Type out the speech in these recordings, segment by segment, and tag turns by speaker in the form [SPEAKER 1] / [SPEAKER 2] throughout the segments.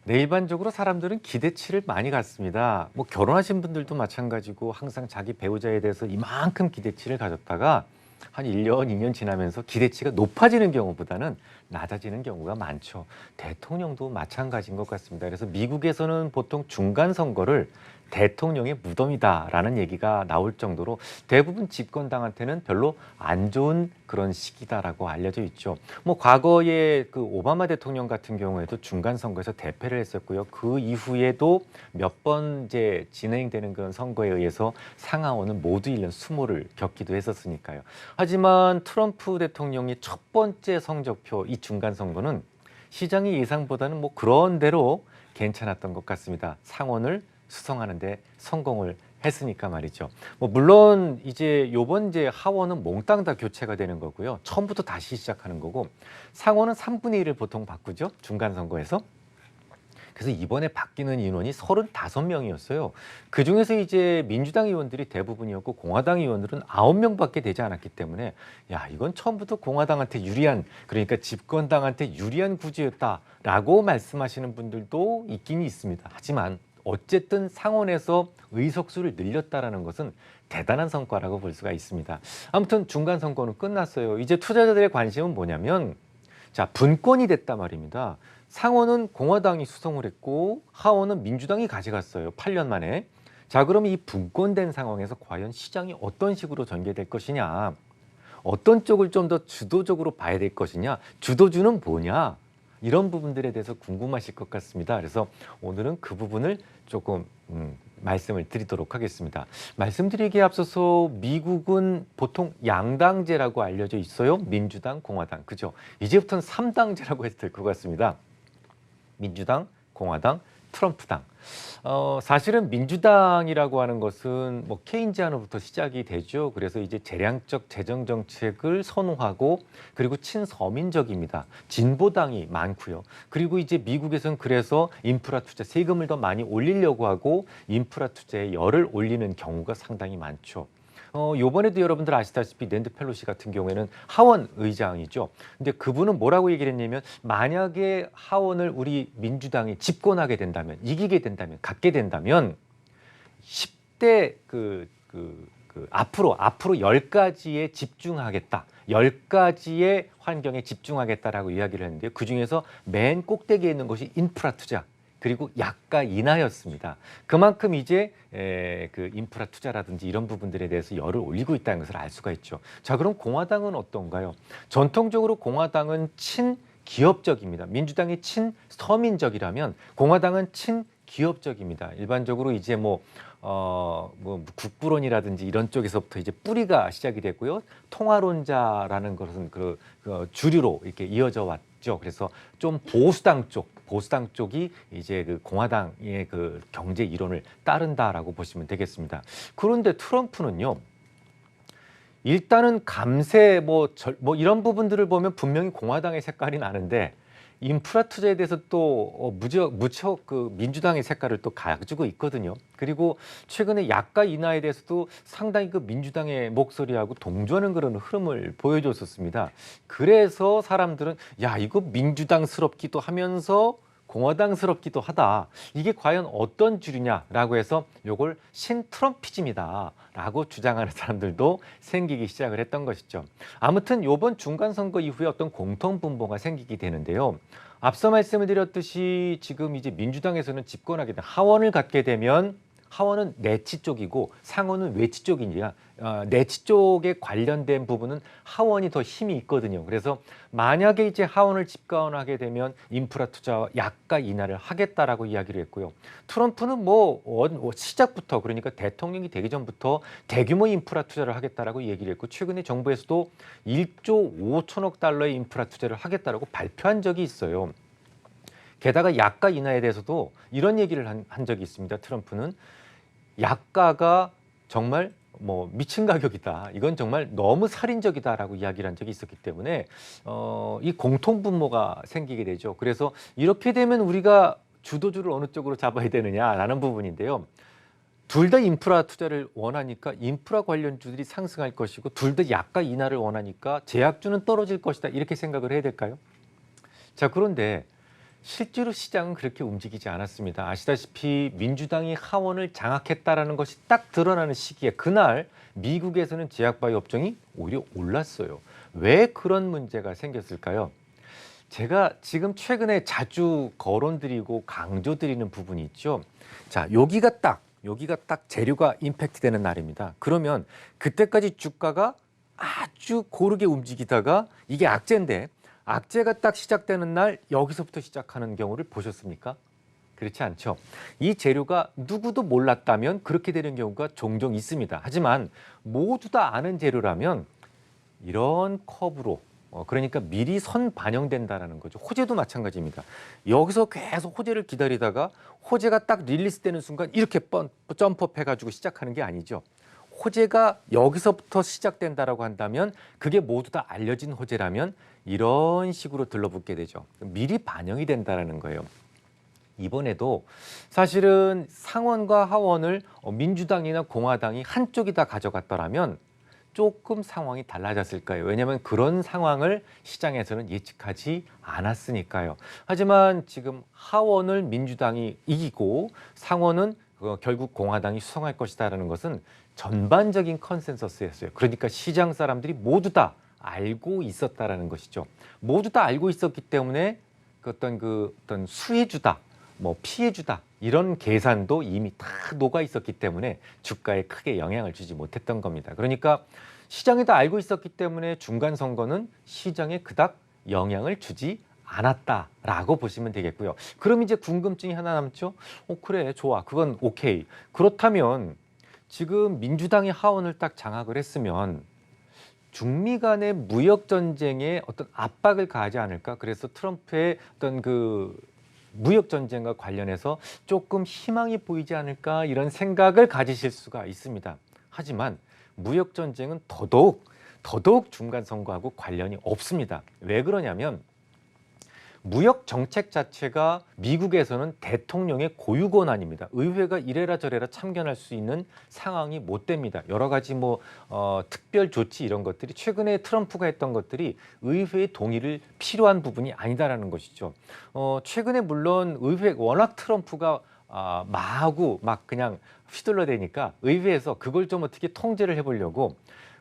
[SPEAKER 1] 네, 일반적으로 사람들은 기대치를 많이 갖습니다. 뭐 결혼하신 분들도 마찬가지고 항상 자기 배우자에 대해서 이만큼 기대치를 가졌다가 한 1년, 2년 지나면서 기대치가 높아지는 경우보다는 낮아지는 경우가 많죠. 대통령도 마찬가지인 것 같습니다. 그래서 미국에서는 보통 중간 선거를 대통령의 무덤이다라는 얘기가 나올 정도로 대부분 집권당한테는 별로 안 좋은 그런 시기다라고 알려져 있죠. 뭐 과거에 그 오바마 대통령 같은 경우에도 중간 선거에서 대패를 했었고요. 그 이후에도 몇 번 이제 진행되는 그런 선거에 의해서 상하원은 모두 1년 수모를 겪기도 했었으니까요. 하지만 트럼프 대통령이 첫 번째 성적표 이 중간 선거는 시장의 예상보다는 뭐 그런 대로 괜찮았던 것 같습니다. 상원을 수성하는데 성공을 했으니까 말이죠. 뭐 물론 이제 요번 이제 하원은 몽땅 다 교체가 되는 거고요. 처음부터 다시 시작하는 거고 상원은 3분의 1을 보통 바꾸죠. 중간 선거에서. 그래서 이번에 바뀌는 인원이 35명이었어요. 그중에서 이제 민주당 의원들이 대부분이었고 공화당 의원들은 9명밖에 되지 않았기 때문에 야, 이건 처음부터 공화당한테 유리한 그러니까 집권당한테 유리한 구조였다라고 말씀하시는 분들도 있긴 있습니다. 하지만 어쨌든 상원에서 의석수를 늘렸다라는 것은 대단한 성과라고 볼 수가 있습니다. 아무튼 중간 선거는 끝났어요. 이제 투자자들의 관심은 뭐냐면 자, 분권이 됐단 말입니다. 상원은 공화당이 수성을 했고 하원은 민주당이 가져갔어요. 8년 만에. 자, 그럼 이 분권된 상황에서 과연 시장이 어떤 식으로 전개될 것이냐? 어떤 쪽을 좀 더 주도적으로 봐야 될 것이냐? 주도주는 뭐냐? 이런 부분들에 대해서 궁금하실 것 같습니다. 그래서 오늘은 그 부분을 조금 말씀을 드리도록 하겠습니다. 말씀드리기에 앞서서 미국은 보통 양당제라고 알려져 있어요. 민주당, 공화당. 그죠? 이제부터는 3당제라고 해도 될 것 같습니다. 민주당, 공화당, 트럼프당. 사실은 민주당이라고 하는 것은 뭐 케인지안으로부터 시작이 되죠. 그래서 이제 재량적 재정 정책을 선호하고 그리고 친서민적입니다. 진보당이 많고요. 그리고 이제 미국에서는 그래서 인프라 투자 세금을 더 많이 올리려고 하고 인프라 투자에 열을 올리는 경우가 상당히 많죠. 요번에도 여러분들 아시다시피 낸드 펠로시 같은 경우에는 하원 의장이죠. 근데 그분은 뭐라고 얘기를 했냐면 만약에 하원을 우리 민주당이 집권하게 된다면 이기게 된다면 갖게 된다면 10대 앞으로 10가지에 집중하겠다. 10가지의 환경에 집중하겠다라고 이야기를 했는데요. 그중에서 맨 꼭대기에 있는 것이 인프라 투자. 그리고 약가 인하였습니다. 그만큼 이제 그 인프라 투자라든지 이런 부분들에 대해서 열을 올리고 있다는 것을 알 수가 있죠. 자, 그럼 공화당은 어떤가요? 전통적으로 공화당은 친기업적입니다. 민주당이 친서민적이라면 공화당은 친기업적입니다. 일반적으로 이제 뭐 국부론이라든지 이런 쪽에서부터 이제 뿌리가 시작이 됐고요. 통화론자라는 것은 그 주류로 이렇게 이어져 왔죠. 그래서 좀 보수당 쪽이 이제 그 공화당의 그 경제 이론을 따른다라고 보시면 되겠습니다. 그런데 트럼프는요. 일단은 감세 뭐 이런 부분들을 보면 분명히 공화당의 색깔이 나는데 인프라 투자에 대해서 또 무척 그 민주당의 색깔을 또 가지고 있거든요. 그리고 최근에 약가 인하에 대해서도 상당히 그 민주당의 목소리하고 동조하는 그런 흐름을 보여줬었습니다. 그래서 사람들은 야, 이거 민주당스럽기도 하면서 공화당스럽기도 하다. 이게 과연 어떤 주류냐라고 해서 이걸 신트럼피즘이다라고 주장하는 사람들도 생기기 시작을 했던 것이죠. 아무튼 이번 중간선거 이후에 어떤 공통분모가 생기게 되는데요. 앞서 말씀을 드렸듯이 지금 이제 민주당에서는 집권하게 된 하원을 갖게 되면 하원은 내치 쪽이고 상원은 외치 쪽이냐 내치 쪽에 관련된 부분은 하원이 더 힘이 있거든요. 그래서 만약에 이제 하원을 집권하게 되면 인프라 투자와 약가 인하를 하겠다라고 이야기를 했고요. 트럼프는 뭐 시작부터 그러니까 대통령이 되기 전부터 대규모 인프라 투자를 하겠다라고 얘기를 했고 최근에 정부에서도 1조 5천억 달러의 인프라 투자를 하겠다라고 발표한 적이 있어요. 게다가 약가 인하에 대해서도 이런 얘기를 한 적이 있습니다. 트럼프는 약가가 정말 뭐 미친 가격이다. 이건 정말 너무 살인적이다라고 이야기를 한 적이 있었기 때문에 이 공통분모가 생기게 되죠. 그래서 이렇게 되면 우리가 주도주를 어느 쪽으로 잡아야 되느냐라는 부분인데요. 둘 다 인프라 투자를 원하니까 인프라 관련주들이 상승할 것이고 둘 다 약가 인하를 원하니까 제약주는 떨어질 것이다. 이렇게 생각을 해야 될까요? 자, 그런데 실제로 시장은 그렇게 움직이지 않았습니다. 아시다시피 민주당이 하원을 장악했다라는 것이 딱 드러나는 시기에 그날 미국에서는 제약바이오 업종이 오히려 올랐어요. 왜 그런 문제가 생겼을까요? 제가 지금 최근에 자주 거론드리고 강조드리는 부분이 있죠. 자, 여기가 딱 재료가 임팩트 되는 날입니다. 그러면 그때까지 주가가 아주 고르게 움직이다가 이게 악재인데 악재가 딱 시작되는 날 여기서부터 시작하는 경우를 보셨습니까? 그렇지 않죠. 이 재료가 누구도 몰랐다면 그렇게 되는 경우가 종종 있습니다. 하지만 모두 다 아는 재료라면 이런 컵으로 그러니까 미리 선 반영된다라는 거죠. 호재도 마찬가지입니다. 여기서 계속 호재를 기다리다가 호재가 딱 릴리스되는 순간 이렇게 점프업 해가지고 시작하는 게 아니죠. 호재가 여기서부터 시작된다라고 한다면 그게 모두 다 알려진 호재라면 이런 식으로 들러붙게 되죠. 미리 반영이 된다라는 거예요. 이번에도 사실은 상원과 하원을 민주당이나 공화당이 한쪽이 다 가져갔더라면 조금 상황이 달라졌을까요? 왜냐하면 그런 상황을 시장에서는 예측하지 않았으니까요. 하지만 지금 하원을 민주당이 이기고 상원은 결국 공화당이 수성할 것이다라는 것은 전반적인 컨센서스였어요. 그러니까 시장 사람들이 모두 다 알고 있었다라는 것이죠. 모두 다 알고 있었기 때문에 어떤 수혜주다, 뭐 피해주다 이런 계산도 이미 다 녹아 있었기 때문에 주가에 크게 영향을 주지 못했던 겁니다. 그러니까 시장이 다 알고 있었기 때문에 중간 선거는 시장에 그닥 영향을 주지 않았다라고 보시면 되겠고요. 그럼 이제 궁금증이 하나 남죠? 그래, 좋아. 그건 오케이. 그렇다면 지금 민주당이 하원을 딱 장악을 했으면 중미 간의 무역 전쟁에 어떤 압박을 가하지 않을까? 그래서 트럼프의 어떤 그 무역 전쟁과 관련해서 조금 희망이 보이지 않을까? 이런 생각을 가지실 수가 있습니다. 하지만 무역 전쟁은 더더욱 중간 선거하고 관련이 없습니다. 왜 그러냐면 무역 정책 자체가 미국에서는 대통령의 고유 권한입니다. 의회가 이래라 저래라 참견할 수 있는 상황이 못 됩니다. 여러 가지 특별 조치 이런 것들이 최근에 트럼프가 했던 것들이 의회의 동의를 필요한 부분이 아니다라는 것이죠. 최근에 물론 의회 워낙 트럼프가 마하고 막 그냥 휘둘러대니까 의회에서 그걸 좀 어떻게 통제를 해보려고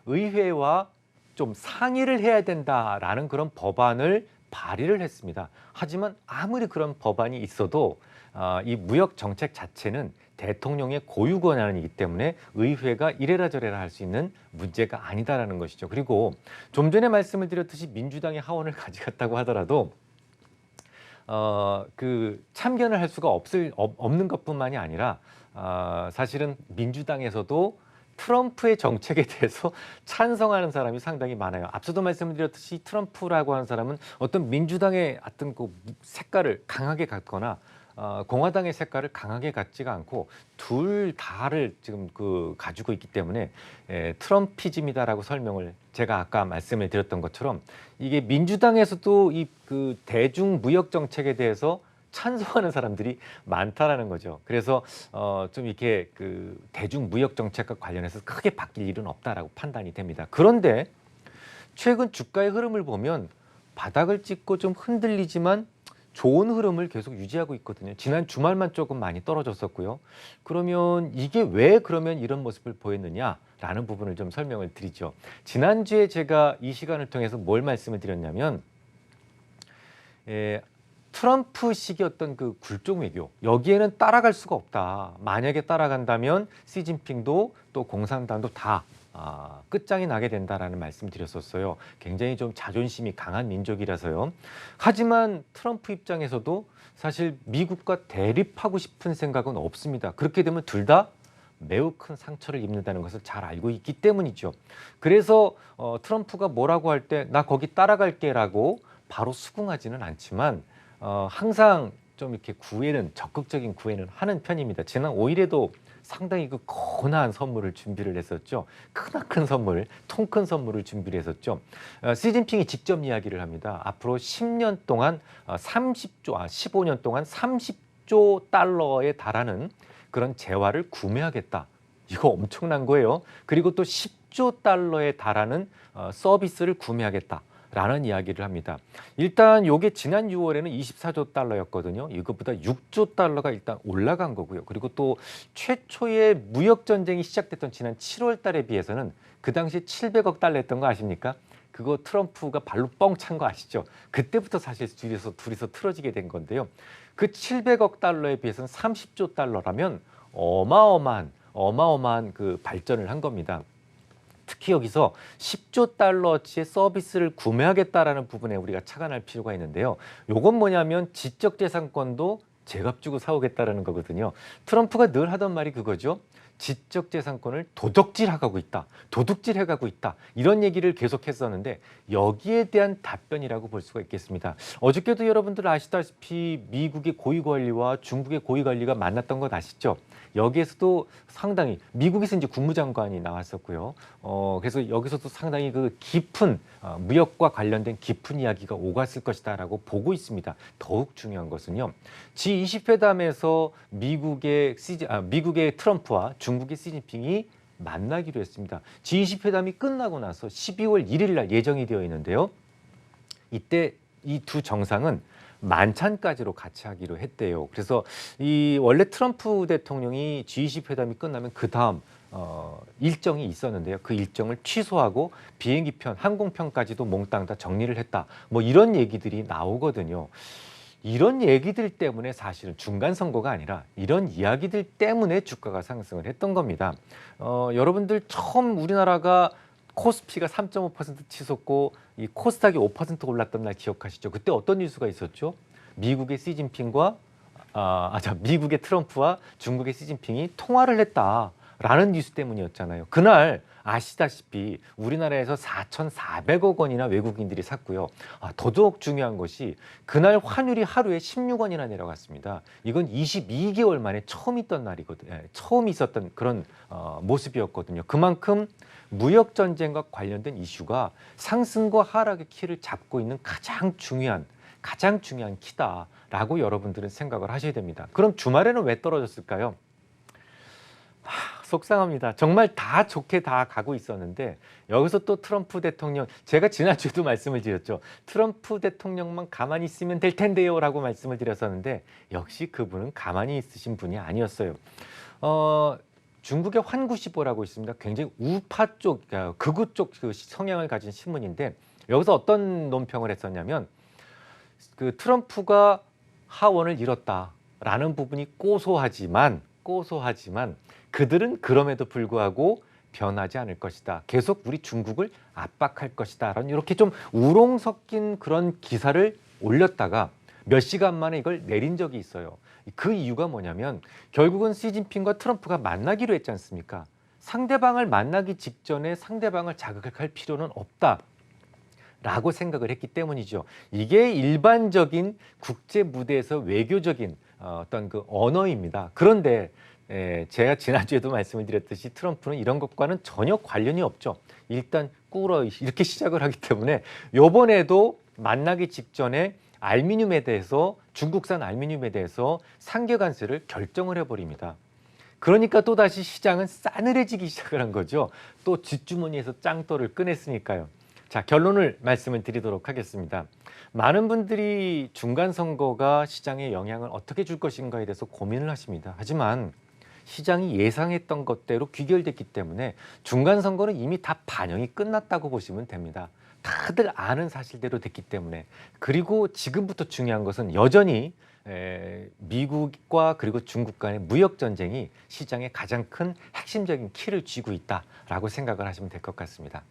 [SPEAKER 1] 의회와 좀 상의를 해야 된다라는 그런 법안을 발의를 했습니다. 하지만 아무리 그런 법안이 있어도 이 무역 정책 자체는 대통령의 고유 권한이기 때문에 의회가 이래라 저래라 할 수 있는 문제가 아니다라는 것이죠. 그리고 좀 전에 말씀을 드렸듯이 민주당이 하원을 가져갔다고 하더라도 그 참견을 할 수가 없는 것뿐만이 아니라 사실은 민주당에서도 트럼프의 정책에 대해서 찬성하는 사람이 상당히 많아요. 앞서도 말씀드렸듯이 트럼프라고 하는 사람은 어떤 민주당의 어떤 그 색깔을 강하게 갖거나 공화당의 색깔을 강하게 갖지가 않고 둘 다를 지금 가지고 있기 때문에 트럼피즘이다라고 설명을 제가 아까 말씀을 드렸던 것처럼 이게 민주당에서도 이 그 대중 무역 정책에 대해서 찬성하는 사람들이 많다라는 거죠. 그래서 좀 이렇게 그 대중 무역 정책과 관련해서 크게 바뀔 일은 없다라고 판단이 됩니다. 그런데 최근 주가의 흐름을 보면 바닥을 찍고 좀 흔들리지만 좋은 흐름을 계속 유지하고 있거든요. 지난 주말만 조금 많이 떨어졌었고요. 그러면 이게 왜 그러면 이런 모습을 보였느냐라는 부분을 좀 설명을 드리죠. 지난주에 제가 이 시간을 통해서 뭘 말씀을 드렸냐면 트럼프식의 어떤 그 굴종 외교 여기에는 따라갈 수가 없다. 만약에 따라간다면 시진핑도 또 공산당도 다 끝장이 나게 된다라는 말씀 드렸었어요. 굉장히 좀 자존심이 강한 민족이라서요. 하지만 트럼프 입장에서도 사실 미국과 대립하고 싶은 생각은 없습니다. 그렇게 되면 둘 다 매우 큰 상처를 입는다는 것을 잘 알고 있기 때문이죠. 그래서 트럼프가 뭐라고 할 때 나 거기 따라갈게라고 바로 수긍하지는 않지만 항상 좀 이렇게 적극적인 구애는 하는 편입니다. 지난 5일에도 상당히 그 거나한 선물을 준비를 했었죠. 크나큰 선물, 통 큰 선물을 준비를 했었죠. 시진핑이 직접 이야기를 합니다. 앞으로 10년 동안 15년 동안 30조 달러에 달하는 그런 재화를 구매하겠다. 이거 엄청난 거예요. 그리고 또 10조 달러에 달하는 서비스를 구매하겠다. 라는 이야기를 합니다. 일단 요게 지난 6월에는 24조 달러였거든요. 이것보다 6조 달러가 일단 올라간 거고요. 그리고 또 최초의 무역 전쟁이 시작됐던 지난 7월 달에 비해서는 그 당시 700억 달러였던 거 아십니까? 그거 트럼프가 발로 뻥 찬 거 아시죠? 그때부터 사실 둘이서 틀어지게 된 건데요. 그 700억 달러에 비해서는 30조 달러라면 어마어마한 그 발전을 한 겁니다. 특히 여기서 10조 달러어치의 서비스를 구매하겠다라는 부분에 우리가 착안할 필요가 있는데요. 요건 뭐냐면 지적재산권도 제값 주고 사오겠다라는 거거든요. 트럼프가 늘 하던 말이 그거죠. 지적재산권을 도적질해가고 있다. 도둑질해가고 있다. 이런 얘기를 계속 했었는데 여기에 대한 답변이라고 볼 수가 있겠습니다. 어저께도 여러분들 아시다시피 미국의 고위관리와 중국의 고위관리가 만났던 것 아시죠? 여기에서도 상당히 미국에서 이제 국무장관이 나왔었고요. 그래서 여기서도 상당히 그 깊은 무역과 관련된 깊은 이야기가 오갔을 것이다라고 보고 있습니다. 더욱 중요한 것은요. G20 회담에서 미국의 트럼프와 중국의 시진핑이 만나기로 했습니다. G20 회담이 끝나고 나서 12월 1일 날 예정이 되어 있는데요. 이때 이 두 정상은 만찬까지로 같이 하기로 했대요. 그래서 이 원래 트럼프 대통령이 G20 회담이 끝나면 그 다음 일정이 있었는데요. 그 일정을 취소하고 비행기편, 항공편까지도 몽땅 다 정리를 했다. 뭐 이런 얘기들이 나오거든요. 이런 얘기들 때문에 사실은 중간 선거가 아니라 이런 이야기들 때문에 주가가 상승을 했던 겁니다. 여러분들 처음 우리나라가 코스피가 3.5% 치솟고 이 코스닥이 5% 올랐던 날 기억하시죠? 그때 어떤 뉴스가 있었죠? 미국의 미국의 트럼프와 중국의 시진핑이 통화를 했다라는 뉴스 때문이었잖아요. 그날 아시다시피 우리나라에서 4,400억 원이나 외국인들이 샀고요. 더더욱 중요한 것이 그날 환율이 하루에 16원이나 내려갔습니다. 이건 22개월 만에 처음 있었던 그런 모습이었거든요. 그만큼 무역 전쟁과 관련된 이슈가 상승과 하락의 키를 잡고 있는 가장 중요한 키다라고 여러분들은 생각을 하셔야 됩니다. 그럼 주말에는 왜 떨어졌을까요? 속상합니다. 정말 다 좋게 다 가고 있었는데 여기서 또 트럼프 대통령, 제가 지난주에도 말씀을 드렸죠. 트럼프 대통령만 가만히 있으면 될 텐데요 라고 말씀을 드렸었는데 역시 그분은 가만히 있으신 분이 아니었어요. 중국의 환구시보라고 있습니다. 굉장히 우파 쪽, 극우 쪽 그 성향을 가진 신문인데 여기서 어떤 논평을 했었냐면 그 트럼프가 하원을 잃었다라는 부분이 고소하지만 그들은 그럼에도 불구하고 변하지 않을 것이다. 계속 우리 중국을 압박할 것이다. 라는 이렇게 좀 우롱 섞인 그런 기사를 올렸다가 몇 시간 만에 이걸 내린 적이 있어요. 그 이유가 뭐냐면 결국은 시진핑과 트럼프가 만나기로 했지 않습니까? 상대방을 만나기 직전에 상대방을 자극할 필요는 없다. 라고 생각을 했기 때문이죠. 이게 일반적인 국제 무대에서 외교적인 어떤 그 언어입니다. 그런데 제가 지난주에도 말씀을 드렸듯이 트럼프는 이런 것과는 전혀 관련이 없죠. 일단 꿇어 이렇게 시작을 하기 때문에 이번에도 만나기 직전에 중국산 알루미늄에 대해서 상계 관세를 결정을 해버립니다. 그러니까 또다시 시장은 싸늘해지기 시작을 한 거죠. 또 뒷주머니에서 짱돌을 꺼냈으니까요. 자, 결론을 말씀을 드리도록 하겠습니다. 많은 분들이 중간 선거가 시장에 영향을 어떻게 줄 것인가에 대해서 고민을 하십니다. 하지만 시장이 예상했던 것대로 귀결됐기 때문에 중간 선거는 이미 다 반영이 끝났다고 보시면 됩니다. 다들 아는 사실대로 됐기 때문에. 그리고 지금부터 중요한 것은 여전히 미국과 그리고 중국 간의 무역 전쟁이 시장의 가장 큰 핵심적인 키를 쥐고 있다라고 생각을 하시면 될 것 같습니다.